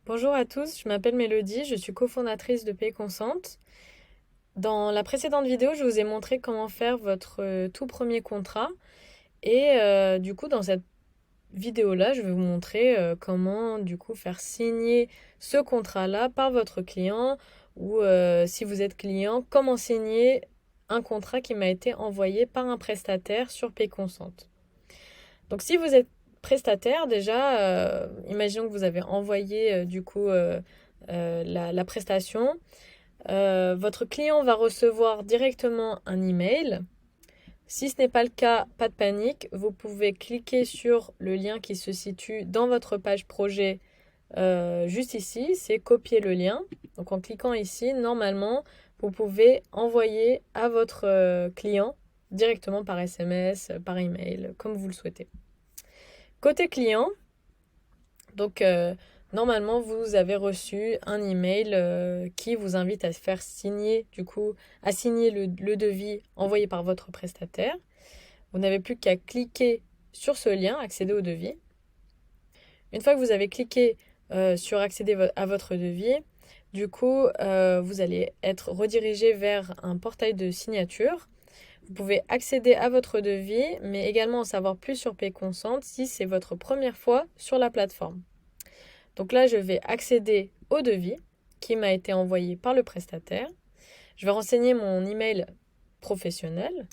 Bonjour à tous, je m'appelle Mélodie, je suis cofondatrice de PayConsent. Dans la précédente vidéo, je vous ai montré comment faire votre tout premier contrat et du coup dans cette vidéo-là, je vais vous montrer comment du coup faire signer ce contrat-là par votre client ou si vous êtes client, comment signer un contrat qui m'a été envoyé par un prestataire sur PayConsent. Donc si vous êtes prestataire, déjà, imaginons que vous avez envoyé la prestation. Votre client va recevoir directement un email. Si ce n'est pas le cas, pas de panique. Vous pouvez cliquer sur le lien qui se situe dans votre page projet juste ici. C'est copier le lien. Donc en cliquant ici, normalement, vous pouvez envoyer à votre client directement par SMS, par email, comme vous le souhaitez. Côté client, donc normalement vous avez reçu un email qui vous invite à faire signer, à signer le devis envoyé par votre prestataire. Vous n'avez plus qu'à cliquer sur ce lien, accéder au devis. Une fois que vous avez cliqué sur accéder à votre devis, vous allez être redirigé vers un portail de signature. Vous pouvez accéder à votre devis, mais également en savoir plus sur PayConsent si c'est votre première fois sur la plateforme. Donc là, je vais accéder au devis qui m'a été envoyé par le prestataire. Je vais renseigner mon email professionnel.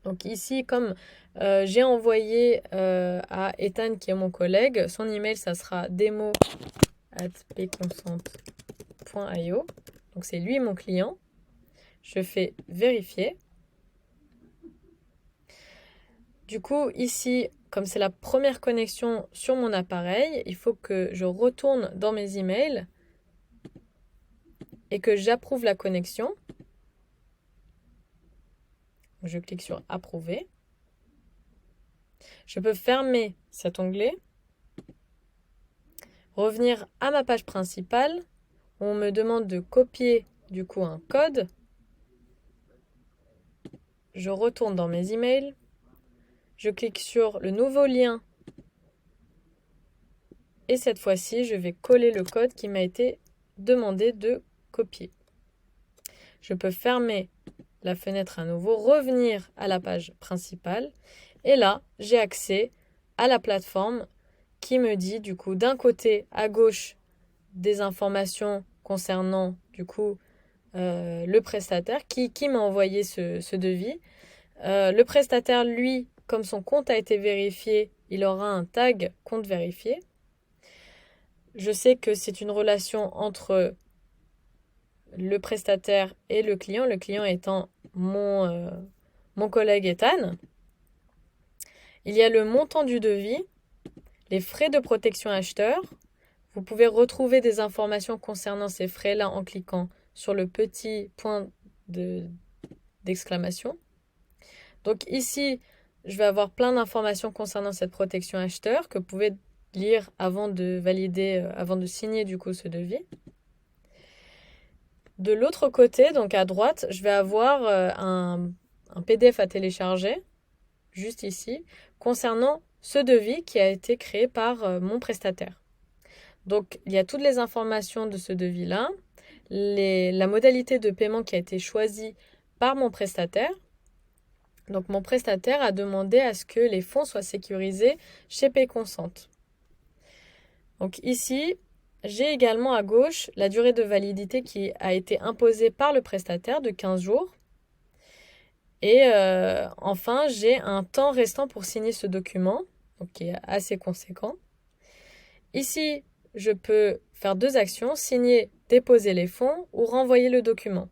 Donc ici, comme j'ai envoyé à Ethan, qui est mon collègue, son email, ça sera demo@payconsent.io. Donc c'est lui mon client. Je fais vérifier. Du coup, ici, comme c'est la première connexion sur mon appareil, il faut que je retourne dans mes emails et que j'approuve la connexion. Je clique sur approuver. Je peux fermer cet onglet, revenir à ma page principale où on me demande de copier un code. Je retourne dans mes emails. Je clique sur le nouveau lien et cette fois-ci, je vais coller le code qui m'a été demandé de copier. Je peux fermer la fenêtre à nouveau, revenir à la page principale et là, j'ai accès à la plateforme qui me dit d'un côté à gauche des informations concernant le prestataire qui m'a envoyé ce devis. Le prestataire, lui, comme son compte a été vérifié, il aura un tag compte vérifié. Je sais que c'est une relation entre le prestataire et le client étant mon collègue Ethan. Il y a le montant du devis, les frais de protection acheteur. Vous pouvez retrouver des informations concernant ces frais-là en cliquant sur le petit point d'exclamation. Donc ici, je vais avoir plein d'informations concernant cette protection acheteur que vous pouvez lire avant de valider, avant de signer ce devis. De l'autre côté, donc à droite, je vais avoir un PDF à télécharger, juste ici, concernant ce devis qui a été créé par mon prestataire. Donc, il y a toutes les informations de ce devis-là, la modalité de paiement qui a été choisie par mon prestataire. Donc, mon prestataire a demandé à ce que les fonds soient sécurisés chez PayConsent. Donc ici, j'ai également à gauche la durée de validité qui a été imposée par le prestataire de 15 jours. Et enfin, j'ai un temps restant pour signer ce document, donc qui est assez conséquent. Ici, je peux faire deux actions, signer, déposer les fonds ou renvoyer le document.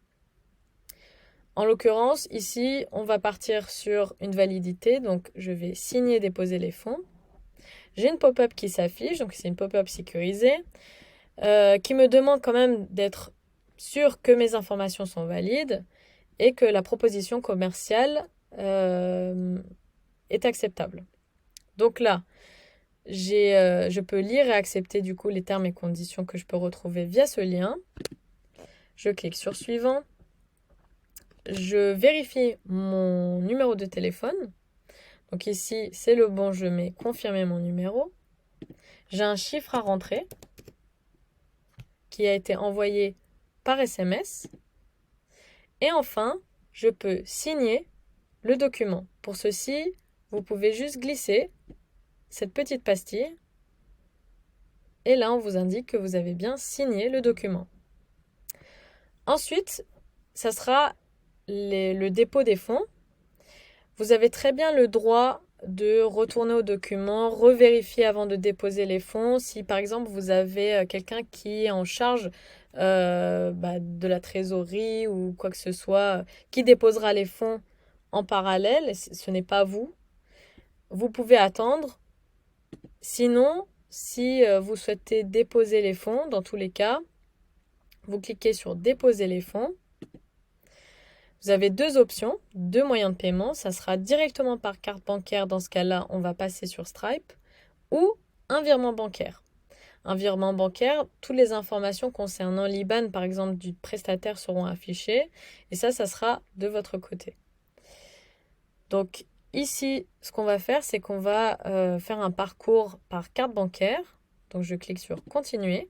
En l'occurrence, ici, on va partir sur une validité, donc je vais signer, déposer les fonds. J'ai une pop-up qui s'affiche, donc c'est une pop-up sécurisée, qui me demande quand même d'être sûr que mes informations sont valides et que la proposition commerciale est acceptable. Donc là, je peux lire et accepter les termes et conditions que je peux retrouver via ce lien. Je clique sur suivant. Je vérifie mon numéro de téléphone. Donc ici, c'est le bon, je mets confirmer mon numéro. J'ai un chiffre à rentrer qui a été envoyé par SMS. Et enfin, je peux signer le document. Pour ceci, vous pouvez juste glisser cette petite pastille et là, on vous indique que vous avez bien signé le document. Ensuite, ça sera le dépôt des fonds. Vous avez très bien le droit de retourner au document, revérifier avant de déposer les fonds. Si par exemple vous avez quelqu'un qui est en charge de la trésorerie ou quoi que ce soit, qui déposera les fonds en parallèle, ce n'est pas vous. Vous pouvez attendre. Sinon, si vous souhaitez déposer les fonds, dans tous les cas, vous cliquez sur déposer les fonds. Vous avez deux options, deux moyens de paiement. Ça sera directement par carte bancaire. Dans ce cas-là, on va passer sur Stripe ou un virement bancaire. Un virement bancaire, toutes les informations concernant l'IBAN, par exemple, du prestataire seront affichées. Et ça sera de votre côté. Donc, ici, ce qu'on va faire, c'est qu'on va faire un parcours par carte bancaire. Donc, je clique sur Continuer.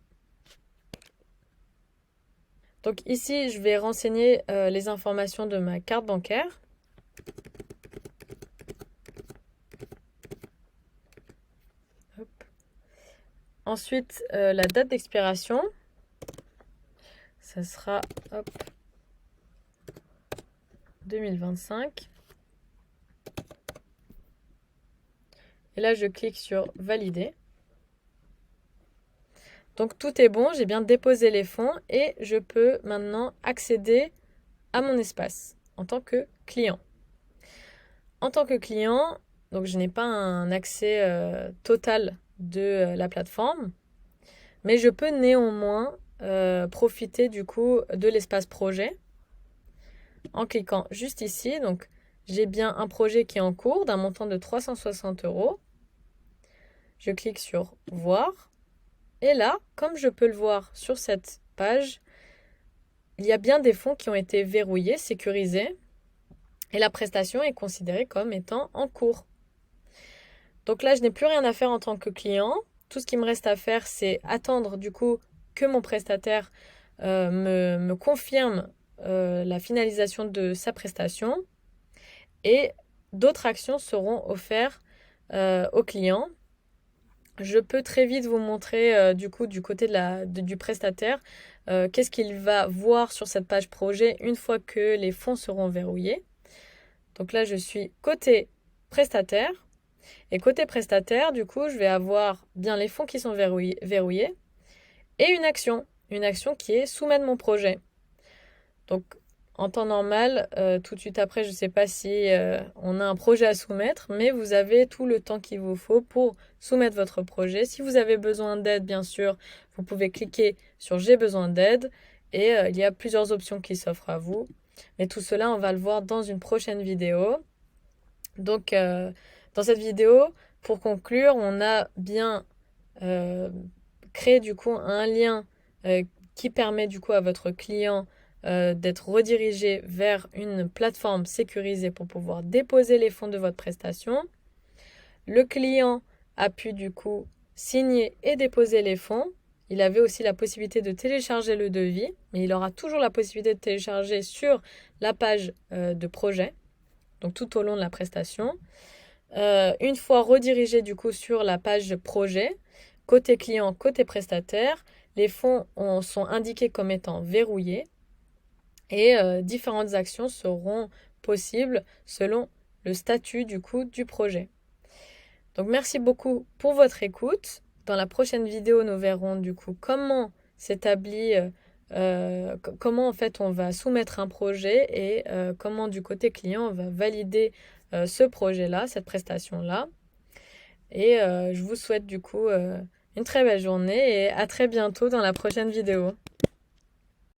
Donc ici, je vais renseigner les informations de ma carte bancaire. Hop. Ensuite, la date d'expiration. Ça sera 2025. Et là, je clique sur Valider. Donc tout est bon, j'ai bien déposé les fonds et je peux maintenant accéder à mon espace en tant que client. En tant que client, donc je n'ai pas un accès total de la plateforme, mais je peux néanmoins profiter du coup de l'espace projet en cliquant juste ici. Donc j'ai bien un projet qui est en cours d'un montant de 360 €. Je clique sur Voir. Et là, comme je peux le voir sur cette page, il y a bien des fonds qui ont été verrouillés, sécurisés, et la prestation est considérée comme étant en cours. Donc là, je n'ai plus rien à faire en tant que client. Tout ce qui me reste à faire, c'est attendre du coup que mon prestataire me confirme la finalisation de sa prestation, et d'autres actions seront offertes au client. Je peux très vite vous montrer du côté du prestataire qu'est-ce qu'il va voir sur cette page projet une fois que les fonds seront verrouillés. Donc là, je suis côté prestataire. Et côté prestataire, du coup, je vais avoir bien les fonds qui sont verrouillés et une action qui est soumettre mon projet. Donc en temps normal, tout de suite après, je ne sais pas si on a un projet à soumettre, mais vous avez tout le temps qu'il vous faut pour soumettre votre projet. Si vous avez besoin d'aide, bien sûr, vous pouvez cliquer sur J'ai besoin d'aide et il y a plusieurs options qui s'offrent à vous. Mais tout cela, on va le voir dans une prochaine vidéo. Donc, dans cette vidéo, pour conclure, on a bien créé du coup un lien qui permet du coup à votre client d'être redirigé vers une plateforme sécurisée pour pouvoir déposer les fonds de votre prestation. Le client a pu du coup signer et déposer les fonds. Il avait aussi la possibilité de télécharger le devis, mais il aura toujours la possibilité de télécharger sur la page de projet, donc tout au long de la prestation. Une fois redirigé du coup sur la page projet, côté client, côté prestataire, les fonds sont indiqués comme étant verrouillés. Et différentes actions seront possibles selon le statut du coup du projet. Donc merci beaucoup pour votre écoute. Dans la prochaine vidéo, nous verrons du coup comment s'établit, comment en fait on va soumettre un projet et comment du côté client on va valider ce projet-là, cette prestation-là. Et je vous souhaite du coup une très belle journée et à très bientôt dans la prochaine vidéo.